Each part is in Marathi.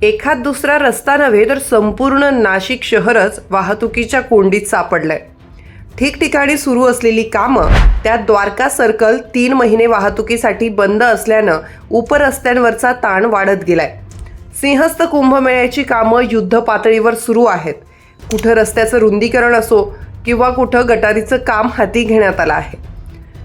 एखाद दुसरा रस्ता नव्हे तर संपूर्ण नाशिक शहरच वाहतुकीच्या कोंडीत सापडलंय। ठिकठिकाणी सुरू असलेली कामं, त्यात द्वारका सर्कल 3 महिने वाहतुकीसाठी बंद असल्यानं उपरस्त्यांवरचा ताण वाढत गेलाय। सिंहस्थ कुंभमेळ्याची कामं युद्ध पातळीवर सुरू आहेत। कुठं रस्त्याचं रुंदीकरण असो किंवा कुठं गटारीचं काम हाती घेण्यात आलं आहे।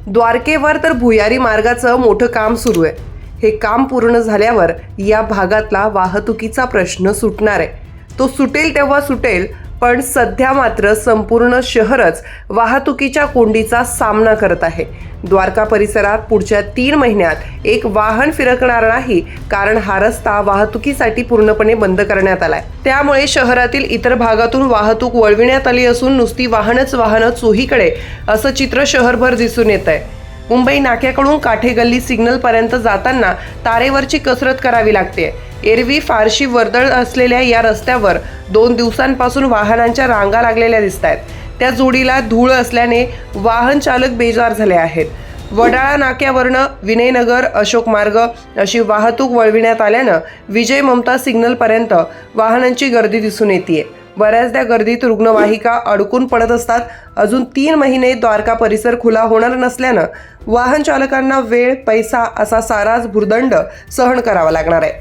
द्वारकेवर तर भुयारी मार्गाचं मोठं काम सुरू आहे। हे काम पूर्ण झाल्यावर या भागातला वाहतुकीचा प्रश्न सुटणार आहे। तो सुटेल तेव्हा सुटेल, पण सध्या मात्र संपूर्ण शहरच वाहतुकीच्या कोंडीचा सामना करत आहे। द्वारका परिसरात पुढच्या 3 महिन्यात एक वाहन फिरकणार नाही, कारण हा रस्ता वाहतुकीसाठी पूर्णपणे बंद करण्यात आलाय। त्यामुळे शहरातील इतर भागातून वाहतूक वळविण्यात आली असून नुसती वाहनच चोहीकडे असं चित्र शहरभर दिसून येत आहे। मुंबई नाक्याकडून काठे गल्ली सिग्नल पर्यंत जाताना तारेवरची कसरत करावी लागते। एरवी फारशी वर्दळ असलेल्या या रस्त्यावर 2 दिवसांपासून वाहनांच्या रांगा लागलेल्या दिसत आहेत। त्या जोडीला धूळ असल्याने वाहन चालक बेजार झाले आहेत। वडाळा नाक्यावरनं विनयनगर, अशोक मार्ग अशी वाहतूक वळविण्यात आल्यानं विजय ममता सिग्नलपर्यंत वाहनांची गर्दी दिसून येते। बऱ्याचदा गर्दीत रुग्णवाहिका अडकून पडत असतात। अजून 3 महिने द्वारका परिसर खुला होणार नसल्यानं वाहन चालकांना वेळ, पैसा असा साराच भुर्दंड सहन करावा लागणार आहे।